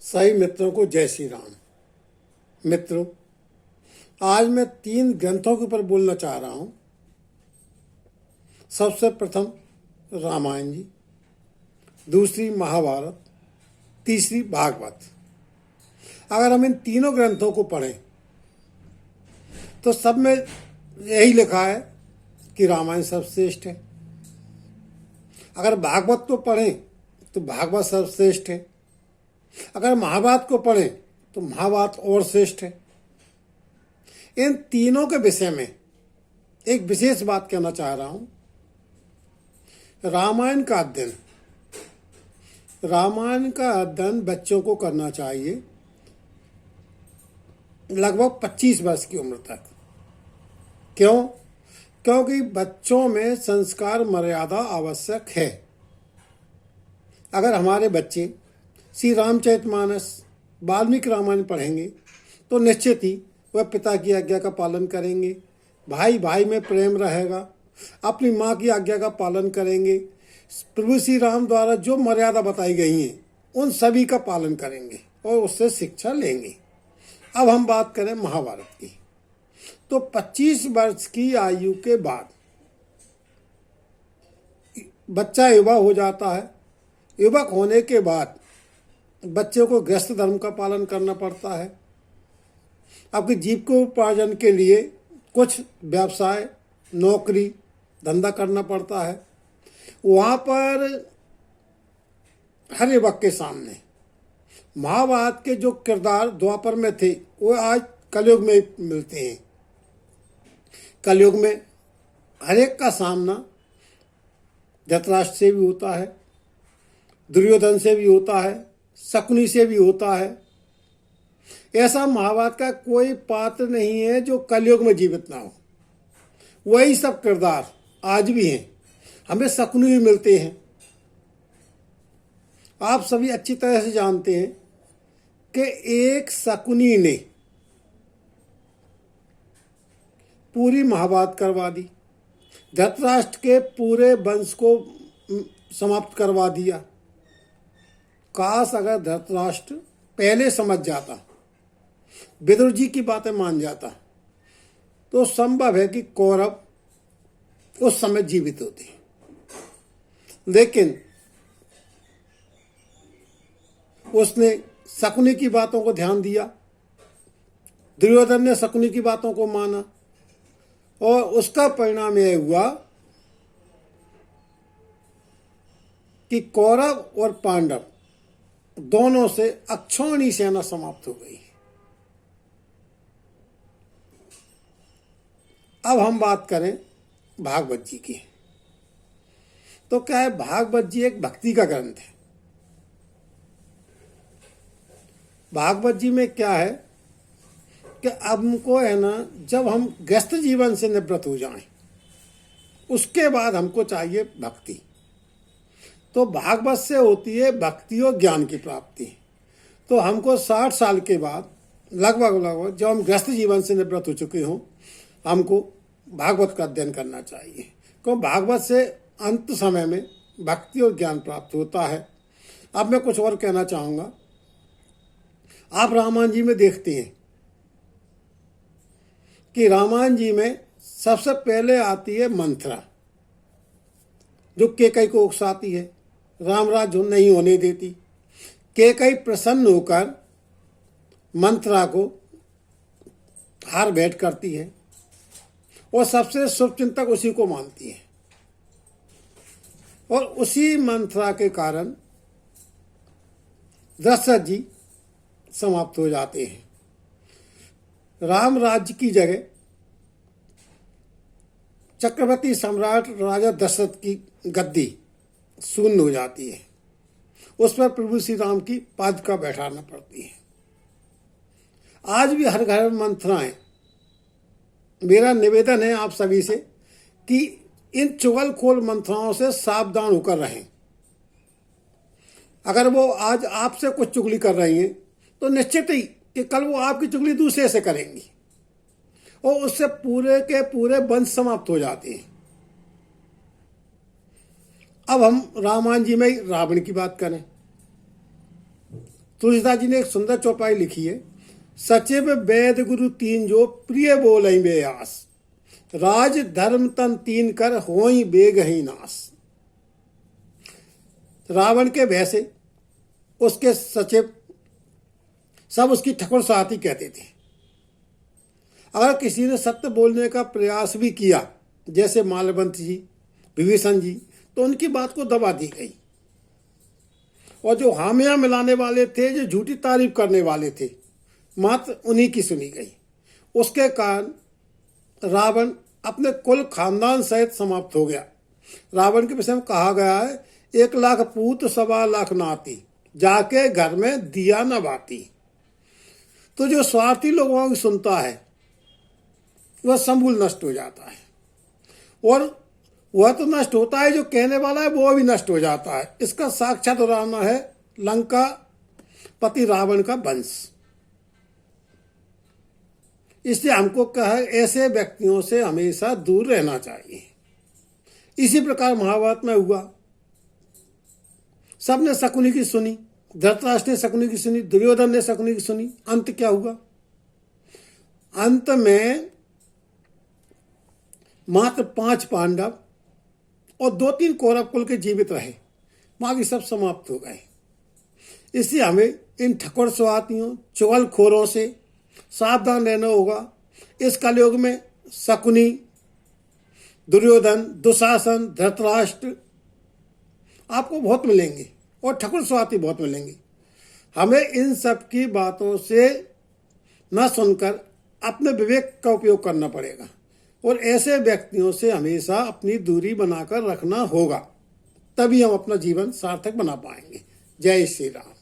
सही मित्रों को जय श्री राम। मित्रों, आज मैं 3 ग्रंथों के ऊपर बोलना चाह रहा हूं। सबसे प्रथम रामायण जी, दूसरी महाभारत, तीसरी भागवत। अगर हम इन तीनों ग्रंथों को पढ़ें तो सब में यही लिखा है कि रामायण सर्वश्रेष्ठ है। अगर भागवत को पढ़ें तो भागवत सर्वश्रेष्ठ है। अगर महाभारत को पढ़ें तो महाभारत और श्रेष्ठ है। इन तीनों के विषय में एक विशेष बात कहना चाह रहा हूं। रामायण का अध्ययन बच्चों को करना चाहिए लगभग 25 वर्ष की उम्र तक। क्यों? क्योंकि बच्चों में संस्कार मर्यादा आवश्यक है। अगर हमारे बच्चे श्री रामचरितमानस, वाल्मीकि रामायण पढ़ेंगे तो निश्चित ही वह पिता की आज्ञा का पालन करेंगे, भाई भाई में प्रेम रहेगा, अपनी माँ की आज्ञा का पालन करेंगे, प्रभु श्री राम द्वारा जो मर्यादा बताई गई हैं उन सभी का पालन करेंगे और उससे शिक्षा लेंगे। अब हम बात करें महाभारत की, तो 25 वर्ष की आयु के बाद बच्चा युवा हो जाता है। युवक होने के बाद बच्चे को गृहस्थ धर्म का पालन करना पड़ता है। आपकी जीविकोपार्जन के लिए कुछ व्यवसाय, नौकरी, धंधा करना पड़ता है। वहाँ पर हर युवक के सामने महाभारत के जो किरदार द्वापर में थे वो आज कलयुग में मिलते हैं। कलयुग में हर एक का सामना धृतराष्ट्र से भी होता है, दुर्योधन से भी होता है, शकुनी से भी होता है। ऐसा महाभारत का कोई पात्र नहीं है जो कलयुग में जीवित ना हो। वही सब किरदार आज भी हैं। हमें शकुनी भी मिलते हैं। आप सभी अच्छी तरह से जानते हैं कि एक शकुनी ने पूरी महाभारत करवा दी, धृतराष्ट्र के पूरे वंश को समाप्त करवा दिया। काश अगर धृतराष्ट्र पहले समझ जाता, विदुर जी की बातें मान जाता, तो संभव है कि कौरव उस समय जीवित होते। लेकिन उसने शकुनी की बातों को ध्यान दिया, दुर्योधन ने शकुनी की बातों को माना और उसका परिणाम यह हुआ कि कौरव और पांडव दोनों से अक्षौणी सेना समाप्त हो गई। अब हम बात करें भागवत जी की, तो क्या है, भागवत जी एक भक्ति का ग्रंथ है। भागवत जी में क्या है कि हमको है ना, जब हम गृहस्थ जीवन से निवृत्त हो जाएं उसके बाद हमको चाहिए भक्ति। तो भागवत से होती है भक्ति और ज्ञान की प्राप्ति। तो हमको 60 साल के बाद लगभग जब हम गृहस्थ जीवन से निवृत्त हो चुके हों, हमको भागवत का अध्ययन करना चाहिए। क्योंकि भागवत से अंत समय में भक्ति और ज्ञान प्राप्त होता है। अब मैं कुछ और कहना चाहूँगा। आप रामायण जी में देखते हैं कि रामायण जी में सबसे पहले आती है मंथरा, जो कैकेयी को उकसाती है, राम राज्य नहीं होने देती। कैकेयी प्रसन्न होकर मंथरा को हार भेंट करती है और सबसे शुभचिंतक उसी को मानती है। और उसी मंथरा के कारण दशरथ जी समाप्त हो जाते हैं। राम राज्य की जगह चक्रवर्ती सम्राट राजा दशरथ की गद्दी शून्य हो जाती है। उस पर प्रभु श्री राम की पादुका बैठाना पड़ती है। आज भी हर घर में मंथराएं। मेरा निवेदन है आप सभी से कि इन चुगलखोर मंथराओं से सावधान होकर रहें। अगर वो आज आपसे कुछ चुगली कर रही हैं तो निश्चित ही कि कल वो आपकी चुगली दूसरे से करेंगी और उससे पूरे के पूरे वंश समाप्त हो जाते हैं। अब हम रामायण जी में रावण की बात करें तुलसीदास जी ने एक सुंदर चौपाई लिखी है, सचिव वेद गुरु तीन जो प्रिय बोलई बेयास, राज धर्म तन तीन कर होई बेगही नास। रावण के भय से उसके सचिव सब उसकी ठकुर साथी कहते थे। अगर किसी ने सत्य बोलने का प्रयास भी किया, जैसे माल्यवंत जी, विभीषण जी, तो उनकी बात को दबा दी गई। और जो हामियां मिलाने वाले थे, जो झूठी तारीफ करने वाले थे, मात्र उन्हीं की सुनी गई। उसके कारण रावण अपने कुल खानदान सहित समाप्त हो गया। रावण के विषय में कहा गया है, 1,00,000 पूत 1,25,00,000 नाती, जाके घर में दिया न बाती। तो जो स्वार्थी लोगों की सुनता है वह समूल नष्ट हो जाता है, और वह तो नष्ट होता है, जो कहने वाला है वो भी नष्ट हो जाता है। इसका साक्षात उदाहरण है लंका पति रावण का वंश। इसलिए हमको कहा, ऐसे व्यक्तियों से हमेशा दूर रहना चाहिए। इसी प्रकार महाभारत में हुआ, सबने शकुनी की सुनी, धृतराष्ट्र ने शकुनी की सुनी, दुर्योधन ने शकुनी की सुनी। अंत क्या हुआ? अंत में मात्र 5 पांडव और 2-3 कौरव कुल के जीवित रहे, बाकी सब समाप्त हो गए। इसलिए हमें इन ठकुर स्वातियों, चुगलखोरों से सावधान रहना होगा। इस कलयुग में शकुनी, दुर्योधन, दुशासन, धृतराष्ट्र आपको बहुत मिलेंगे, और ठकुर स्वाति बहुत मिलेंगे। हमें इन सब की बातों से न सुनकर अपने विवेक का उपयोग करना पड़ेगा, और ऐसे व्यक्तियों से हमेशा अपनी दूरी बनाकर रखना होगा। तभी हम अपना जीवन सार्थक बना पाएंगे। जय श्री राम।